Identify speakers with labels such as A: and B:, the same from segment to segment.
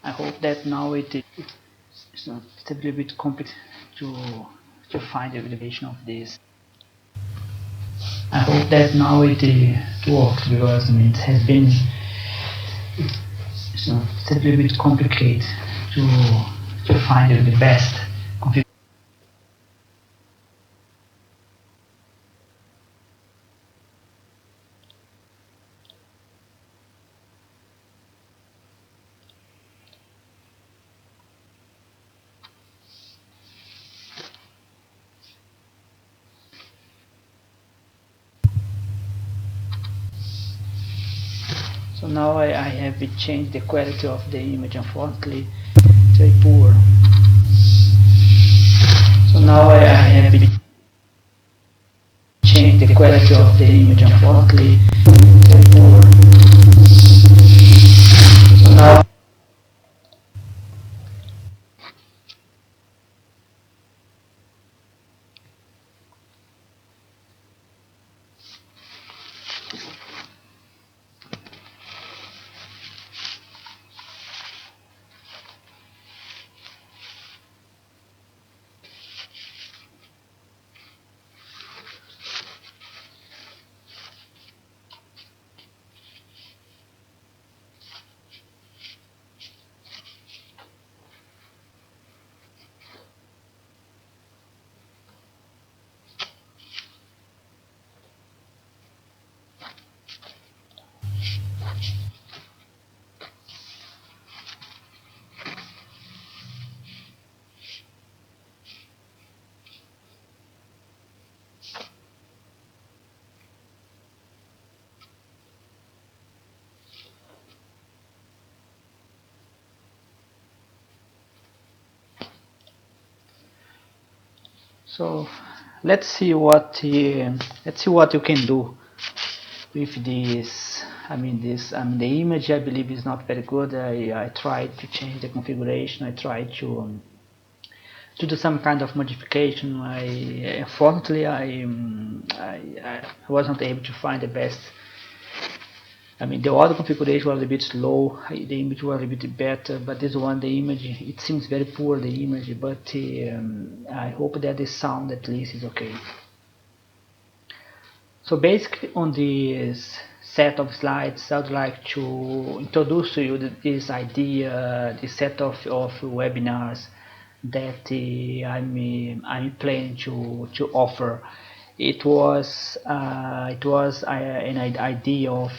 A: I hope that now it's a little bit complex to find the derivation of this. I hope that now it works, because it has been it's a little bit complicated to find the best configuration. So now I have changed the quality of the image. Unfortunately, it's very poor. So now I have changed the quality of the image. Unfortunately, it's very poor. So now So let's see what you can do with this. The image, I believe, is not very good. I tried to change the configuration. I tried to do some kind of modification. Unfortunately, I wasn't able to find the best. The other configuration was a bit slow, the image was a bit better, but this one, the image, it seems very poor, the image, but I hope that the sound at least is okay. So basically on this set of slides, I would like to introduce to you this idea, this set of webinars that I'm planning to offer. It was an idea of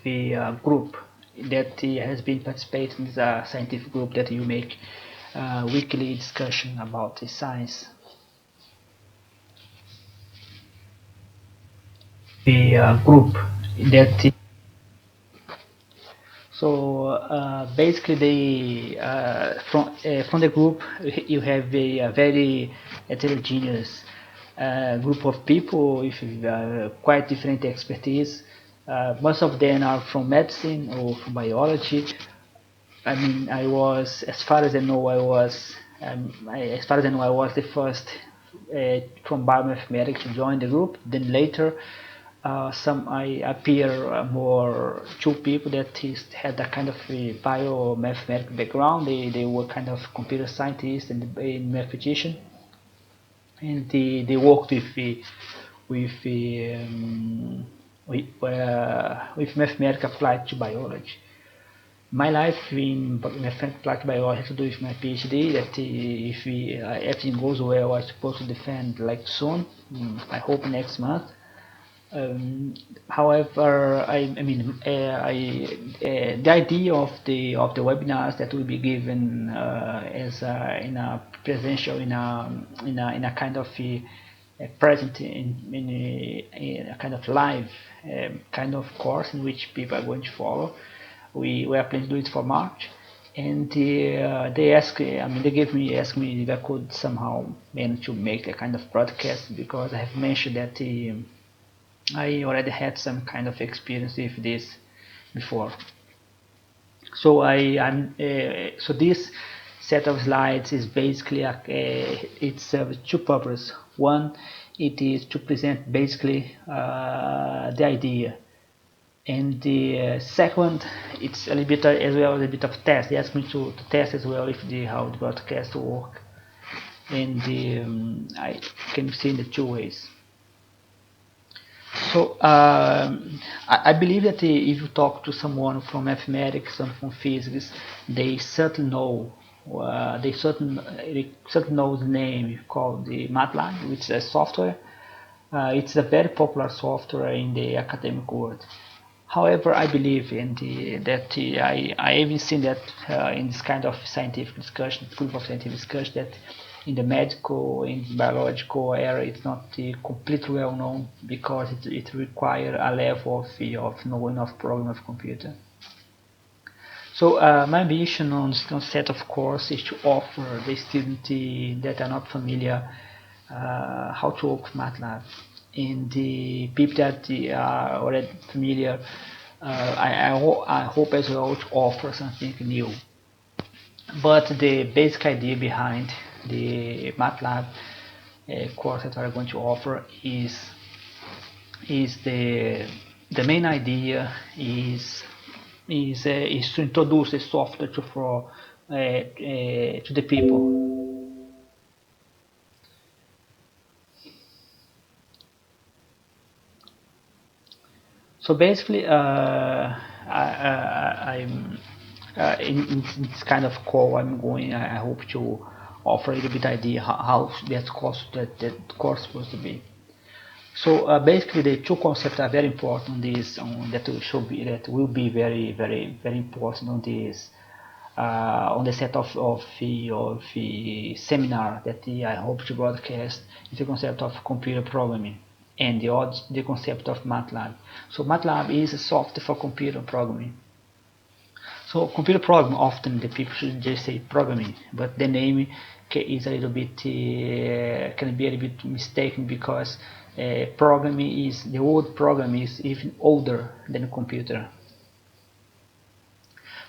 A: a group that has been participating in the scientific group that you make weekly discussion about the science. The group that basically from the group you have a very heterogeneous group of people with quite different expertise. Most of them are from medicine or from biology. I was, as far as I know, I was the first from biomathematics to join the group. Then later, I appear more two people that had a kind of a biomathematics background. They were kind of computer scientists and mathematician, and they worked with with mathematics applied to biology. My life in mathematics applied to biology has to do with my PhD. That if everything goes well, I'm supposed to defend like soon. I hope next month. However, the idea of the webinars that will be given as in a presential in a kind of a present in a kind of live kind of course in which people are going to follow. We are planning to do it for March, And they asked, asked me if I could somehow manage to make a kind of broadcast, because I have mentioned that I already had some kind of experience with this before. So so this set of slides is basically it serves two purposes. One, it is to present basically the idea, and the second, it's a little bit as well, a little bit of test. They asked me to test as well if how the broadcast work, and I can see in the two ways. So I believe that if you talk to someone from mathematics and from physics, they certainly know they certainly know the name called the Matlab, which is a software. It's a very popular software in the academic world. However, I believe that I even seen that in this kind of scientific discussion, group of scientific discussion, that in the medical, in biological area, it's not completely well known, because it requires a level of knowing of program of computer. So my ambition on this set of course is to offer the students that are not familiar how to work with Matlab, and the people that are already familiar, I hope as well to offer something new. But the basic idea behind the Matlab course that we're going to offer is the main idea is to introduce the software to the people. So basically, I'm in this kind of call I'm going. I hope to offer a little bit idea how that course supposed to be. So basically, the two concepts are very important on this. That will be very important on this. On the set of the seminar that I hope to broadcast is the concept of computer programming, and the concept of Matlab. So Matlab is a software for computer programming. So computer program, often the people should just say programming, but the name is a little bit can be a little bit mistaken, because programming is the word program is even older than computer.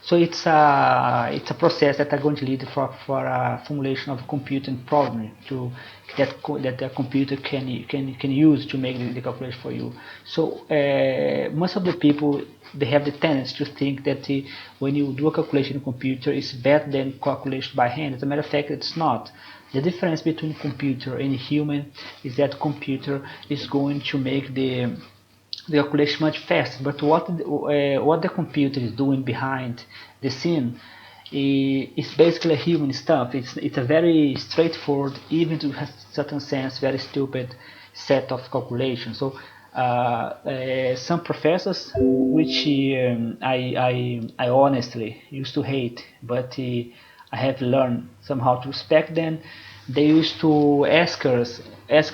A: So it's a process that are going to lead for a formulation of computing problem that the computer can use to make the calculation for you. So most of the people, they have the tendency to think that when you do a calculation in a computer, it's better than calculation by hand. As a matter of fact, it's not. The difference between computer and human is that computer is going to make the calculation much faster, but what the computer is doing behind the scene is basically human stuff. It's a very straightforward, even to a certain sense, very stupid set of calculations. So some professors, which I honestly used to hate, but I have learned somehow to respect them. They used to ask her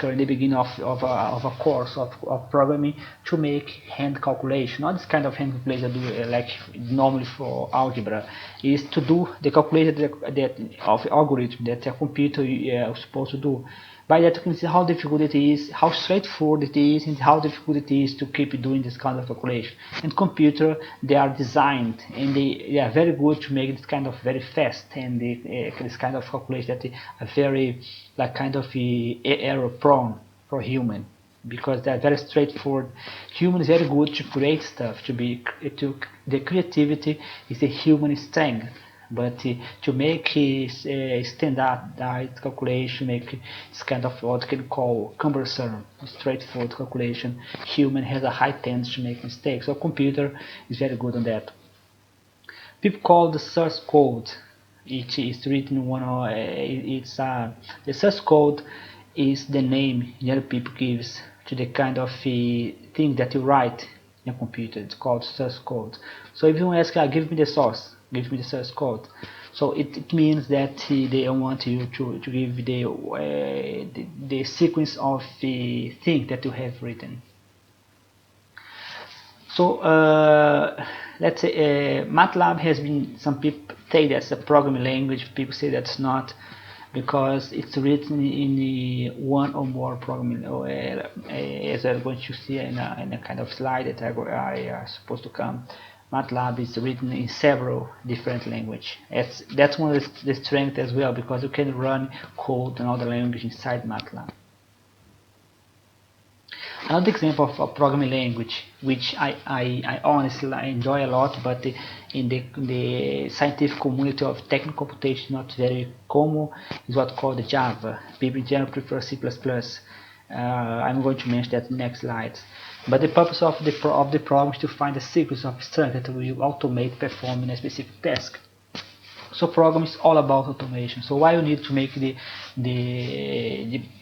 A: in the beginning of a course of programming to make hand calculation. Not this kind of hand calculation do like normally for algebra, is to do the calculation that of algorithm that a computer is supposed to do. By that you can see how difficult it is, how straightforward it is, and how difficult it is to keep doing this kind of calculation. And computer, they are designed, and they are very good to make this kind of very fast, and this kind of calculation that are very like kind of error prone for human, because they're very straightforward. Human is very good to create stuff. The creativity is a human strength. But to make standardized calculation, make this kind of what we can call cumbersome, straightforward calculation, human has a high tendency to make mistakes. So computer is very good on that. People call the source code. It is written the source code is the name other people gives to the kind of thing that you write in a computer. It's called source code. So if you ask, give me the source, give me the source code. So it means that they want you to give the sequence of the thing that you have written. So let's say Matlab has been, some people say that's a programming language, people say that's not, because it's written in one or more programming, as I'm going to see in a kind of slide that I supposed to come. Matlab is written in several different languages. That's one of the strengths as well, because you can run code in other languages inside Matlab. Another example of a programming language which I honestly enjoy a lot, but in the scientific community of technical computation not very common, is what called Java. People in general prefer C++. I'm going to mention that in the next slides. But the purpose of the problem is to find a sequence of instructions that will automate performing a specific task. So program is all about automation. So why you need to make the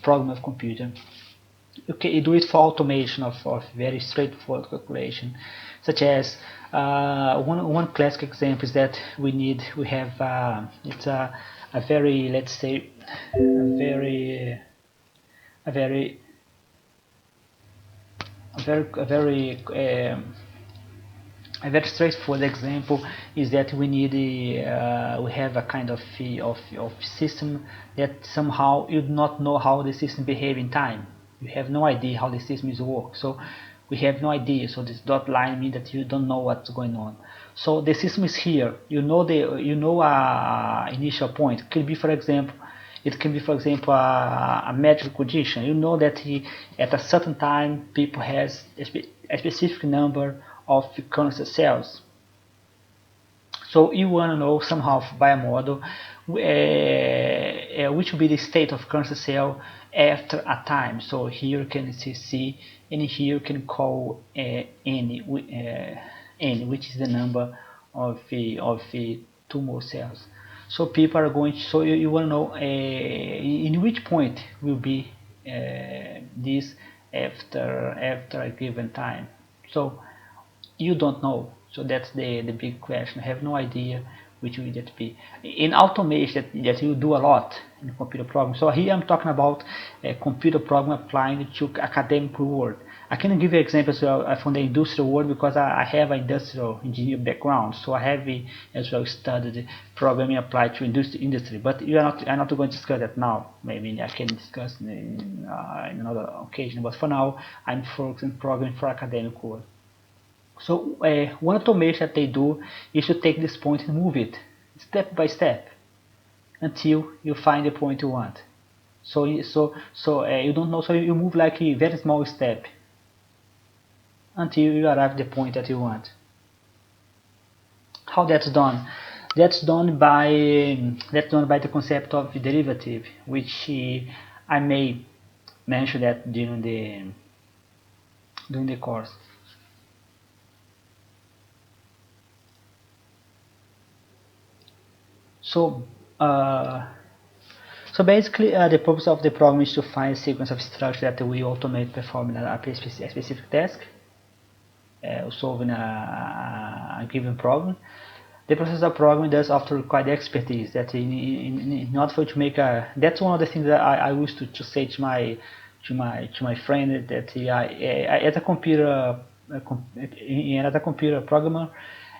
A: program of computer? Okay, you do it for automation of very straightforward calculation, such as one classic example is that we have it's a very, let's say, a very straightforward example is that we have a kind of system that somehow you do not know how the system behave in time. You have no idea how the system is work. So we have no idea. So this dot line means that you don't know what's going on. So the system is here. You know initial point. It can be, for example, a magical condition. You know that at a certain time people has a specific number of cancer cells. So you want to know somehow by a model which will be the state of cancer cell after a time. So here you can see C, and here you can call N, which is the number of tumor cells. So people are going to, so you want to know in which point will be this after a given time. So you don't know. So that's the big question. I have no idea which will that be. In automation, that you do a lot in computer programming. So here I'm talking about computer program applying to academic world. I can give you examples from the industrial world because I have an industrial engineer background. So I have as well studied programming applied to industry. But I'm not going to discuss that now. Maybe I can discuss in another occasion. But for now, I'm focusing on programming for academic world. So one automation that they do is to take this point and move it step by step until you find the point you want. So you don't know, so you move like a very small step until you arrive at the point that you want. How that's done? That's done by the concept of derivative, which I may mention that during the course. So basically the purpose of the program is to find a sequence of instructions that will automate performing a specific task, solving a given problem. The process of programming does often require expertise that in order for you to make a, that's one of the things that I used to say to my friend, that as a computer programmer,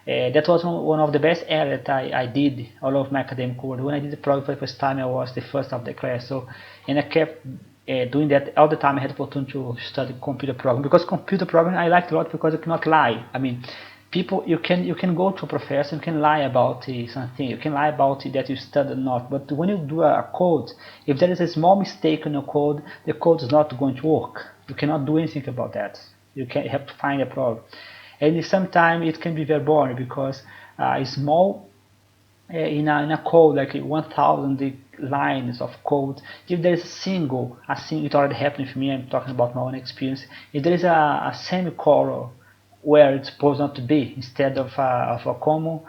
A: that was one of the best areas that I did all of my academic work. When I did the program for the first time, I was the first of the class. So, and I kept doing that all the time. I had the opportunity to study computer programming, because computer programming I liked a lot because you cannot lie. I mean, people, you can go to a professor, you can lie about something, you can lie about that you studied or not. But when you do a code, if there is a small mistake in your code, the code is not going to work. You cannot do anything about that. You have to find a problem. And sometimes it can be very boring because small in a code like 1,000 lines of code, if there is a single, it already happened for me, I'm talking about my own experience, if there is a semicolon where it's supposed not to be instead of a comma,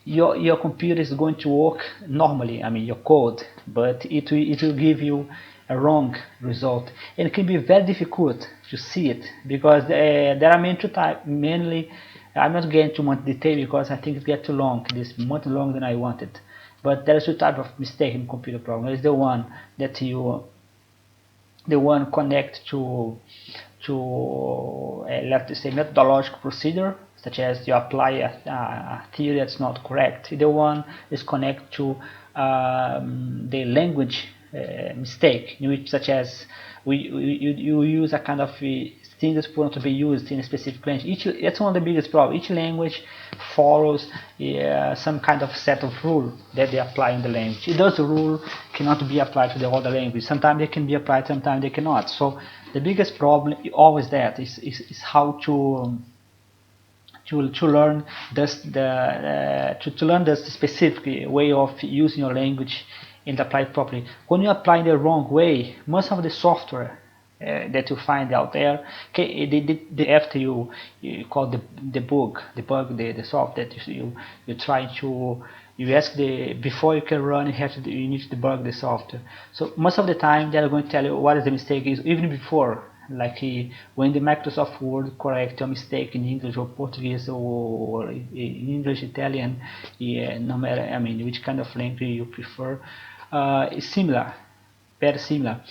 A: your computer is going to work normally, I mean your code, but it will give you a wrong result, and it can be very difficult to see it because there are many types. Mainly, I'm not getting too much detail because I think it gets too long. This much longer than I wanted. But there is two types of mistake in computer program. There is the one that connect to let's say methodological procedure, such as you apply a theory that's not correct. The one is connected to the language mistake, in which, such as you use a kind of thing that's supposed to be used in a specific language. That's one of the biggest problems. Each language follows some kind of set of rule that they apply in the language. Those rule cannot be applied to the other language. Sometimes they can be applied, sometimes they cannot. So the biggest problem always that is how to learn the specific way of using your language and apply it properly. When you apply the wrong way, most of the software that you find out there, after you call the bug the software that you try to ask before you can run, you need to debug the software. So most of the time they're going to tell you what is the mistake is even before. Like when the Microsoft Word correct a mistake in English or Portuguese or in English, Italian, no matter which kind of language you prefer, it's similar, very similar.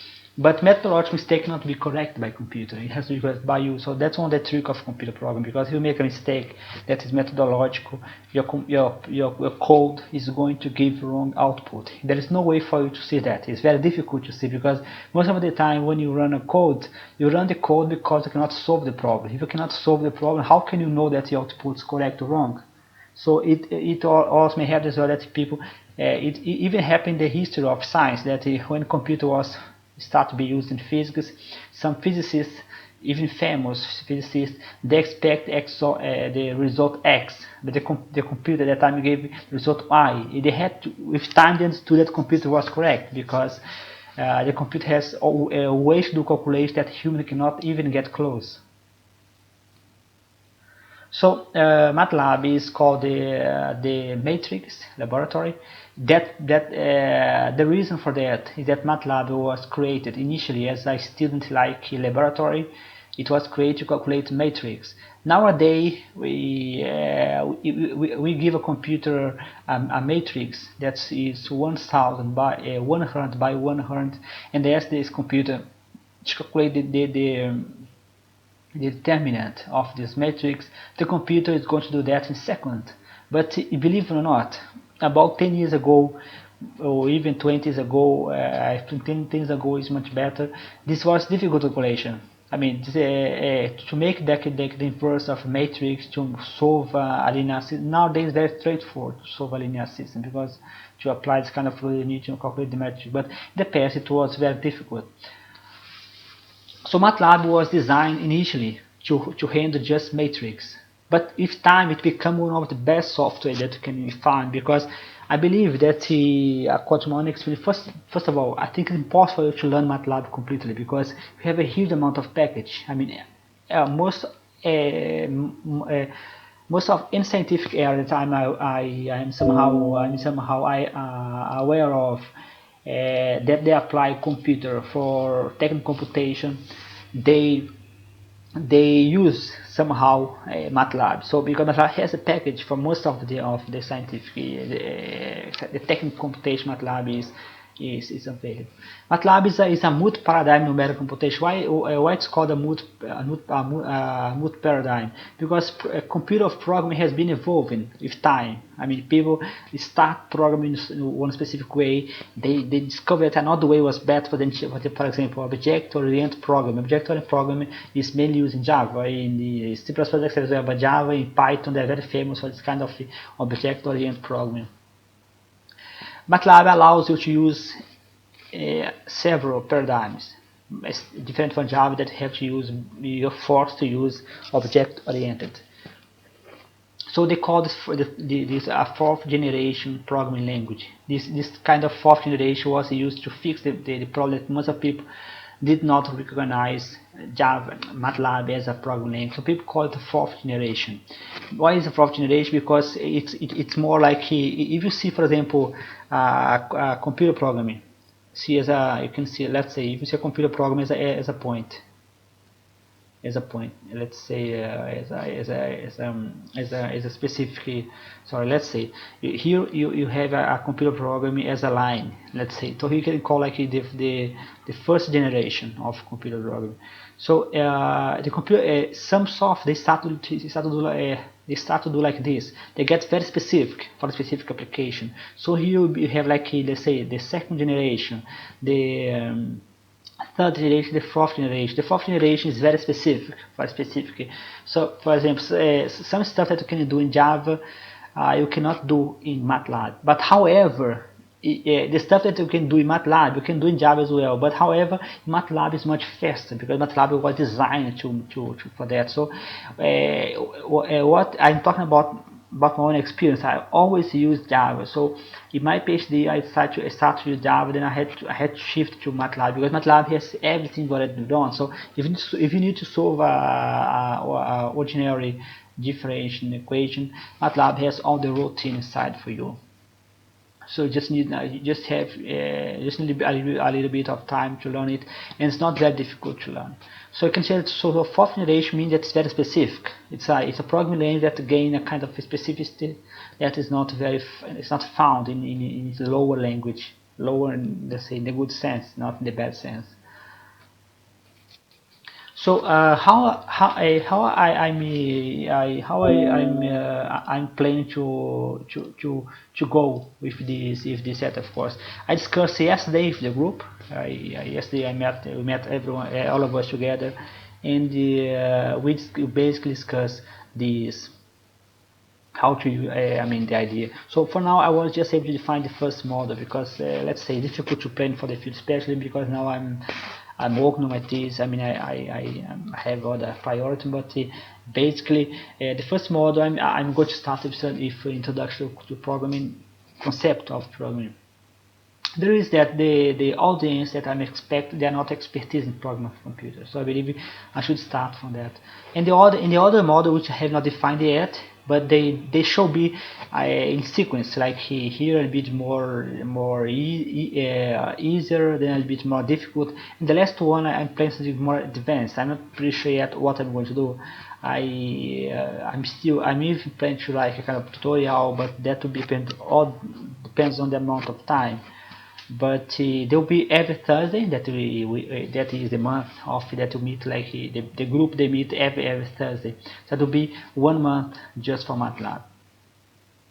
A: But methodological mistake cannot be corrected by computer. It has to be corrected by you. So that's one of the trick of computer program. Because if you make a mistake that is methodological, your code is going to give wrong output. There is no way for you to see that. It's very difficult to see because most of the time when you run a code, you run the code because you cannot solve the problem. If you cannot solve the problem, how can you know that the output is correct or wrong? So it also may happen as well that people, it even happened in the history of science that when computer was start to be used in physics, some physicists, even famous physicists, they expect the result X, but the computer at that time gave the result Y. They had to, with time, they understood that the computer was correct because the computer has a way to do calculation that human cannot even get close. So Matlab is called the matrix laboratory. The reason for that is that Matlab was created initially as a student-like laboratory. It was created to calculate matrix. Nowadays, we give a computer a matrix that is 1000 by 100 by 100, and they ask this computer to calculate the determinant of this matrix. The computer is going to do that in seconds. But believe it or not, about 10 years ago, or even 20 years ago, I think 10 years ago is much better, this was difficult calculation. To make the inverse of a matrix to solve a linear system, nowadays very straightforward to solve a linear system because to apply this kind of rule you need to calculate the matrix. But in the past it was very difficult. So Matlab was designed initially to handle just matrix, but with time it became one of the best software that you can find because I believe that according to my own experience, first of all, I think it's impossible to learn Matlab completely because you have a huge amount of package. Most of in scientific area that I'm somehow aware of. That they apply computer for technical computation, they use somehow Matlab. So because Matlab has a package for most of the scientific, the technical computation, Matlab is available. Matlab is a multi-paradigm numerical computation. Why it's called a multi-paradigm? Because computer programming has been evolving with time. People start programming in one specific way. They discovered that another way was better for them. For example, object-oriented programming. Object-oriented programming is mainly used in Java. In the C++, but Java, in Python, they're very famous for this kind of object-oriented programming. Matlab allows you to use several paradigms. It's different from Java that you're forced to use object-oriented. So they call this a fourth generation programming language. This kind of fourth generation was used to fix the problem that most of people did not recognize Java, Matlab as a programming language. So people call it the fourth generation. Why is the fourth generation? Because it's more like if you see, for example, computer programming. You can see, let's say, if you see a computer program as a point. as a point. Let's say as a specific. Sorry, let's say here you have a computer program as a line. Let's say so you can call like the first generation of computer program. So the computer some software they start to do like this. They get very specific for a specific application. So here you have like let's say the second generation, the third generation, the fourth generation. The fourth generation is very specific for specific. So, for example, some stuff that you can do in Java, you cannot do in Matlab. But however, the stuff that you can do in Matlab, you can do in Java as well. But however, Matlab is much faster because Matlab was designed for that. So, what I'm talking about my own experience, I always use Java. So in my PhD, I started to use Java. Then I had to shift to Matlab because Matlab has everything already done. So if you need to solve a ordinary differential equation, Matlab has all the routine inside for you. So you just need a little bit of time to learn it, and it's not that difficult to learn. So you can say that so fourth generation means that it's very specific. It's a programming language that gain a kind of specificity that is not it's not found in the lower language, lower, let's say, in the good sense, not in the bad sense. So I'm planning to go with this set. Of course, I discussed yesterday with the group. Yesterday we met everyone, all of us together, and we basically discussed this how to the idea. So for now I was just able to define the first model because let's say it's difficult to plan for the future, especially because now I'm working on my thesis. I have other priority, but basically the first model I'm going to start with introduction to programming, concept of programming. There is that the audience that I'm expecting, they are not expertise in programming of computers, so I believe I should start from that. And the other model which I have not defined yet, but they should be in sequence, like here a bit more easier, then a bit more difficult, and the last one I'm planning to do more advanced. I'm not pretty sure yet what I'm going to do. I'm even planning to like a kind of tutorial, but that will depends on the amount of time. But there will be every Thursday that that is the month of that we meet, like the group they meet every Thursday. That will be 1 month just for Matlab,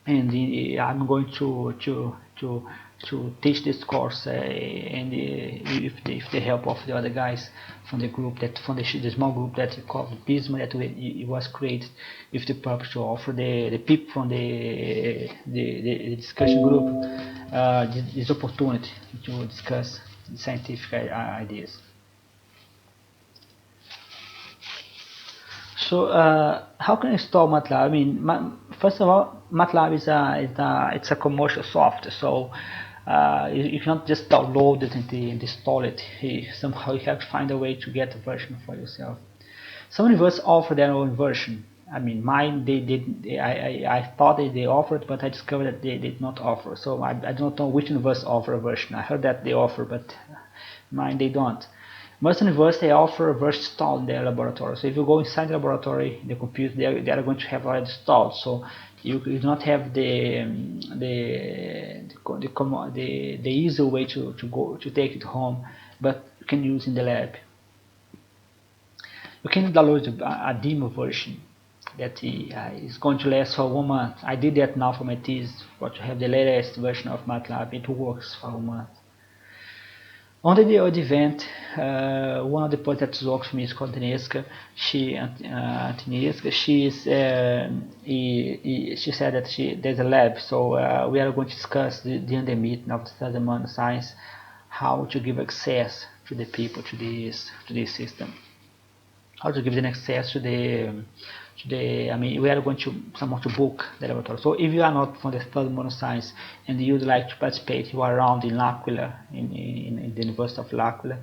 A: and I'm going to teach this course and with the help of the other guys from the group, that from the small group that called Bisma, that it was created with the purpose to offer the people from the discussion group this opportunity to discuss scientific ideas. So how can I install Matlab? I mean, first of all, Matlab it's a commercial software, so you cannot just download it and install it. Somehow you have to find a way to get a version for yourself. Some universities offer their own version. I mean, mine I thought they offered, but I discovered that they did not offer. So I don't know which university offer a version. I heard that they offer, but mine they don't. Most universities offer a version installed in their laboratory. So if you go inside the laboratory, the computer, they are going to have already installed. So you do not have the easy way to take it home, but you can use in the lab. You can download a demo version that is going to last for 1 month. I did that now for my thesis, but to have the latest version of Matlab, it works for 1 month. On the day of the event, one of the people that works for me is called Agnieszka. She said that there's a lab, so we are going to discuss during the meeting of the Southern Modern Science how to give access to the people to this system, how to give them access to the I mean, we are going to somehow to book the laboratory. So if you are not from the Southern Modern Science and you would like to participate, you are around in L'Aquila, in the University of L'Aquila.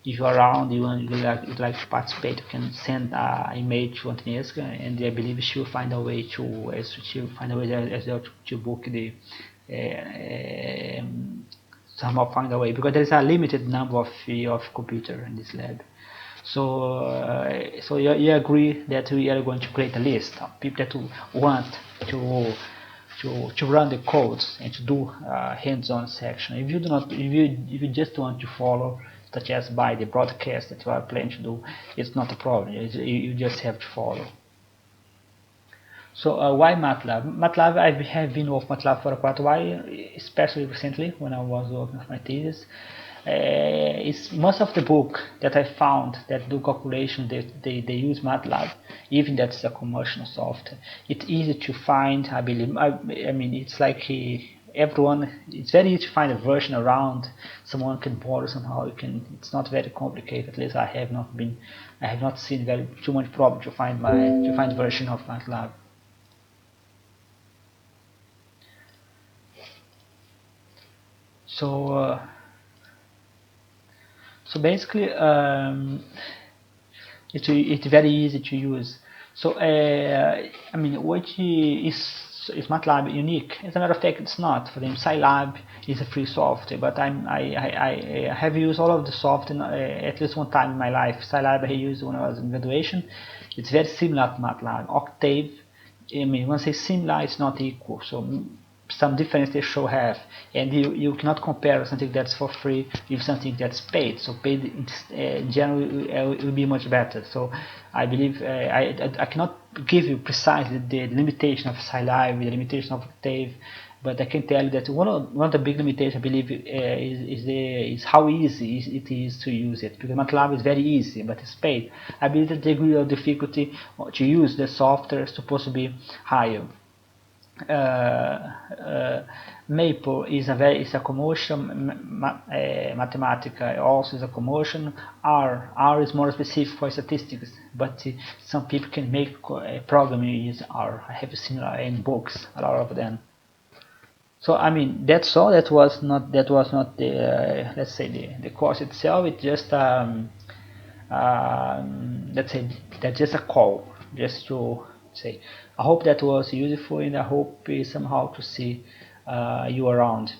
A: If you are around, you'd like to participate, you can send an email to Agnieszka, and I believe she will find a way to book the somehow find a way, because there is a limited number of computer in this lab. So you agree that we are going to create a list of people that want to to run the codes and to do hands-on section. If you do not, if you just want to follow, such as by the broadcast that you are planning to do, it's not a problem. You just have to follow. So why Matlab? Matlab, I have been with Matlab for quite a while, especially recently when I was working on my thesis. It's most of the book that I found that do calculation, they use Matlab, even that's a commercial software. It's easy to find, I believe. I mean, it's like everyone. It's very easy to find a version around. Someone can borrow somehow. You can. It's not very complicated. At least I have not been. I have not seen very too much problem to find version of Matlab. So so basically, it's very easy to use. So I mean, which is MATLAB unique? As a matter of fact, it's not. For them, Scilab is a free software, but I have used all of the software at least one time in my life. Scilab I used when I was in graduation. It's very similar to MATLAB. Octave, I mean, when I say similar, it's not equal. So some difference they should have, and you cannot compare something that's for free with something that's paid. So paid in general will be much better. So I believe I cannot give you precisely the limitation of Scilab, the limitation of Octave, but I can tell you that one of the big limitations I believe is how easy it is to use it, because MATLAB is very easy but it's paid. I believe that the degree of difficulty to use the software is supposed to be higher. Maple is a commotion. Mathematica also is a commotion. R is more specific for statistics, but some people can make a program use R. I have similar in books, a lot of them. So I mean, that's all. That was not the let's say the course itself. It's just let's say that's just a call, just to say. I hope that was useful, and I hope somehow to see you around.